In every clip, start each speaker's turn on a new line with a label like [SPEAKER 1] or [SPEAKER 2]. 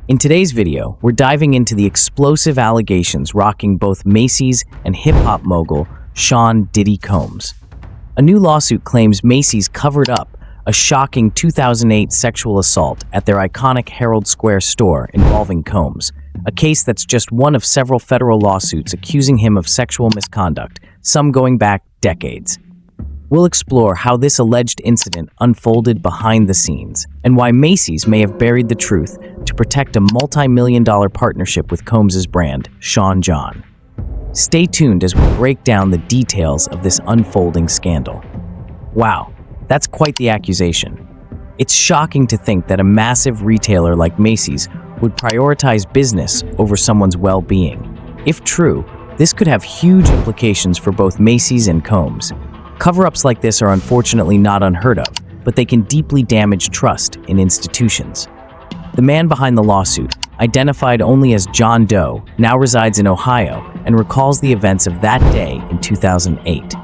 [SPEAKER 1] In today's video, we're diving into the explosive allegations rocking both Macy's and hip-hop mogul Sean "Diddy" Combs. A new lawsuit claims Macy's covered up a shocking 2008 sexual assault at their iconic Herald Square store involving Combs, a case that's just one of several federal lawsuits accusing him of sexual misconduct, some going back decades. We'll explore how this alleged incident unfolded behind the scenes and why Macy's may have buried the truth to protect a multi-million-dollar partnership with Combs' brand, Sean John. Stay tuned as we break down the details of this unfolding scandal. Wow, that's quite the accusation. It's shocking to think that a massive retailer like Macy's would prioritize business over someone's well-being. If true, this could have huge implications for both Macy's and Combs. Cover-ups like this are unfortunately not unheard of, but they can deeply damage trust in institutions. The man behind the lawsuit, identified only as John Doe, now resides in Ohio and recalls the events of that day in 2008.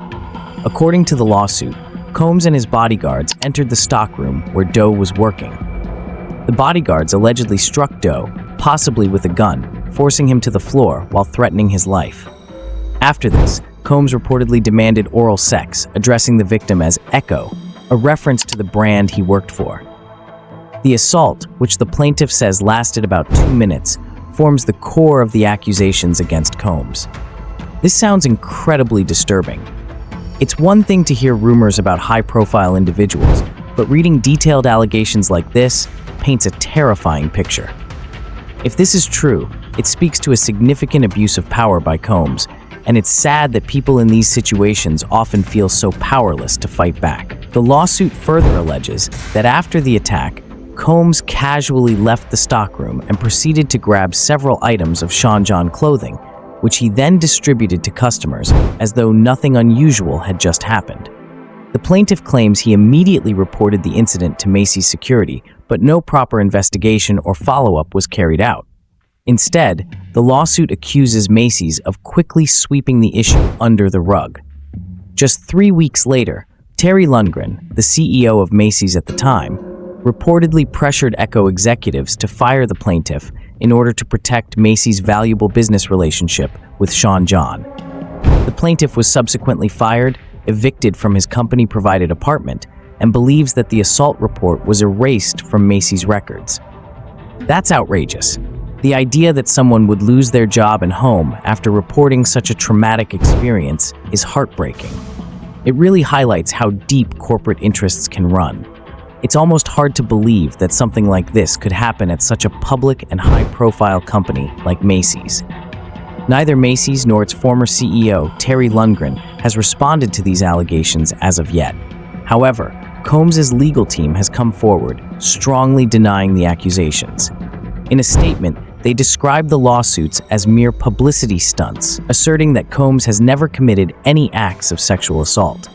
[SPEAKER 1] According to the lawsuit, Combs and his bodyguards entered the stockroom where Doe was working. The bodyguards allegedly struck Doe, possibly with a gun, forcing him to the floor while threatening his life. After this, Combs reportedly demanded oral sex, addressing the victim as Echo, a reference to the brand he worked for. The assault, which the plaintiff says lasted about 2 minutes, forms the core of the accusations against Combs. This sounds incredibly disturbing. It's one thing to hear rumors about high-profile individuals, but reading detailed allegations like this paints a terrifying picture. If this is true, it speaks to a significant abuse of power by Combs, and it's sad that people in these situations often feel so powerless to fight back. The lawsuit further alleges that after the attack, Combs casually left the stockroom and proceeded to grab several items of Sean John clothing, which he then distributed to customers as though nothing unusual had just happened. The plaintiff claims he immediately reported the incident to Macy's security, but no proper investigation or follow-up was carried out. Instead, the lawsuit accuses Macy's of quickly sweeping the issue under the rug. Just 3 weeks later, Terry Lundgren, the CEO of Macy's at the time, reportedly pressured Echo executives to fire the plaintiff in order to protect Macy's valuable business relationship with Sean John. The plaintiff was subsequently fired, evicted from his company-provided apartment, and believes that the assault report was erased from Macy's records. That's outrageous. The idea that someone would lose their job and home after reporting such a traumatic experience is heartbreaking. It really highlights how deep corporate interests can run. It's almost hard to believe that something like this could happen at such a public and high-profile company like Macy's. Neither Macy's nor its former CEO, Terry Lundgren, has responded to these allegations as of yet. However, Combs' legal team has come forward, strongly denying the accusations. In a statement, they described the lawsuits as mere publicity stunts, asserting that Combs has never committed any acts of sexual assault.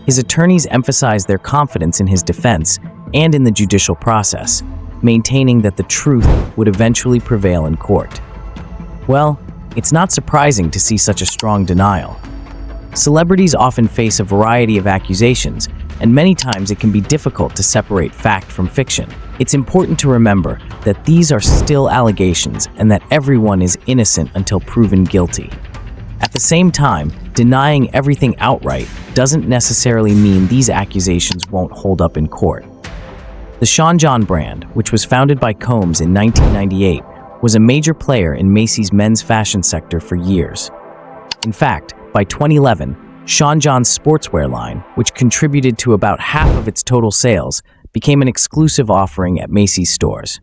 [SPEAKER 1] His attorneys emphasized their confidence in his defense and in the judicial process, maintaining that the truth would eventually prevail in court. Well, it's not surprising to see such a strong denial. Celebrities often face a variety of accusations, and many times it can be difficult to separate fact from fiction. It's important to remember that these are still allegations and that everyone is innocent until proven guilty. At the same time, denying everything outright doesn't necessarily mean these accusations won't hold up in court. The Sean John brand, which was founded by Combs in 1998, was a major player in Macy's men's fashion sector for years. In fact, by 2011, Sean John's sportswear line, which contributed to about half of its total sales, became an exclusive offering at Macy's stores.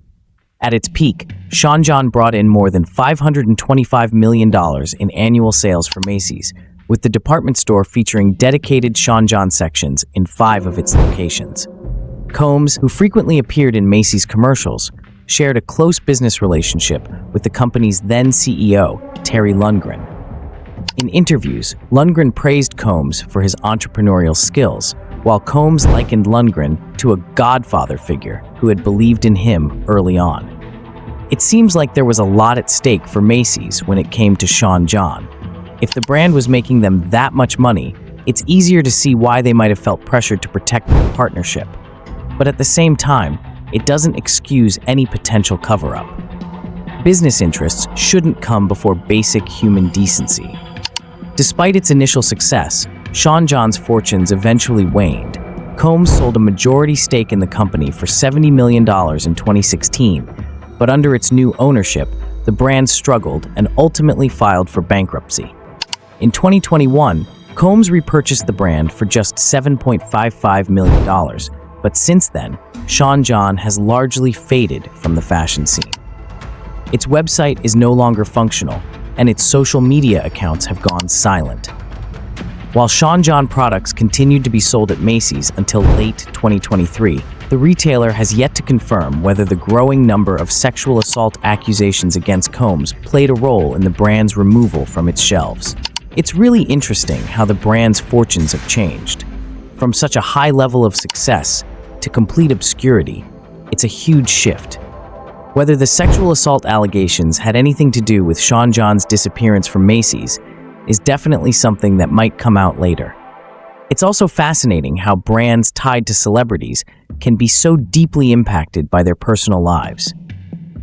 [SPEAKER 1] At its peak, Sean John brought in more than $525 million in annual sales for Macy's, with the department store featuring dedicated Sean John sections in 5 of its locations. Combs, who frequently appeared in Macy's commercials, shared a close business relationship with the company's then CEO, Terry Lundgren. In interviews, Lundgren praised Combs for his entrepreneurial skills, while Combs likened Lundgren to a godfather figure who had believed in him early on. It seems like there was a lot at stake for Macy's when it came to Sean John. If the brand was making them that much money, it's easier to see why they might have felt pressured to protect the partnership. But at the same time, it doesn't excuse any potential cover-up. Business interests shouldn't come before basic human decency. Despite its initial success, Sean John's fortunes eventually waned. Combs sold a majority stake in the company for $70 million in 2016, but under its new ownership, the brand struggled and ultimately filed for bankruptcy. In 2021, Combs repurchased the brand for just $7.55 million, but since then, Sean John has largely faded from the fashion scene. Its website is no longer functional, and its social media accounts have gone silent. While Sean John products continued to be sold at Macy's until late 2023, the retailer has yet to confirm whether the growing number of sexual assault accusations against Combs played a role in the brand's removal from its shelves. It's really interesting how the brand's fortunes have changed. From such a high level of success to complete obscurity, it's a huge shift. Whether the sexual assault allegations had anything to do with Sean John's disappearance from Macy's is definitely something that might come out later. It's also fascinating how brands tied to celebrities can be so deeply impacted by their personal lives.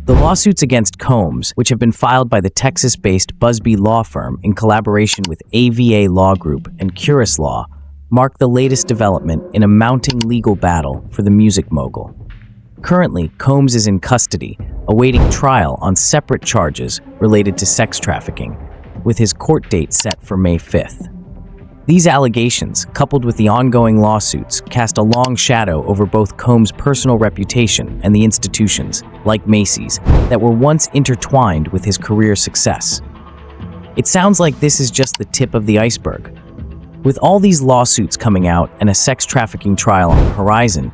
[SPEAKER 1] The lawsuits against Combs, which have been filed by the Texas-based Busby law firm in collaboration with AVA Law Group and Curis Law, mark the latest development in a mounting legal battle for the music mogul. Currently, Combs is in custody, awaiting trial on separate charges related to sex trafficking, with his court date set for May 5th. These allegations, coupled with the ongoing lawsuits, cast a long shadow over both Combs' personal reputation and the institutions, like Macy's, that were once intertwined with his career success. It sounds like this is just the tip of the iceberg. With all these lawsuits coming out and a sex trafficking trial on the horizon,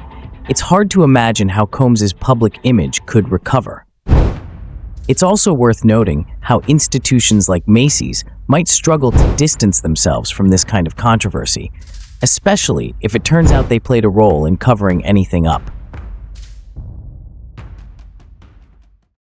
[SPEAKER 1] it's hard to imagine how Combs' public image could recover. It's also worth noting how institutions like Macy's might struggle to distance themselves from this kind of controversy, especially if it turns out they played a role in covering anything up.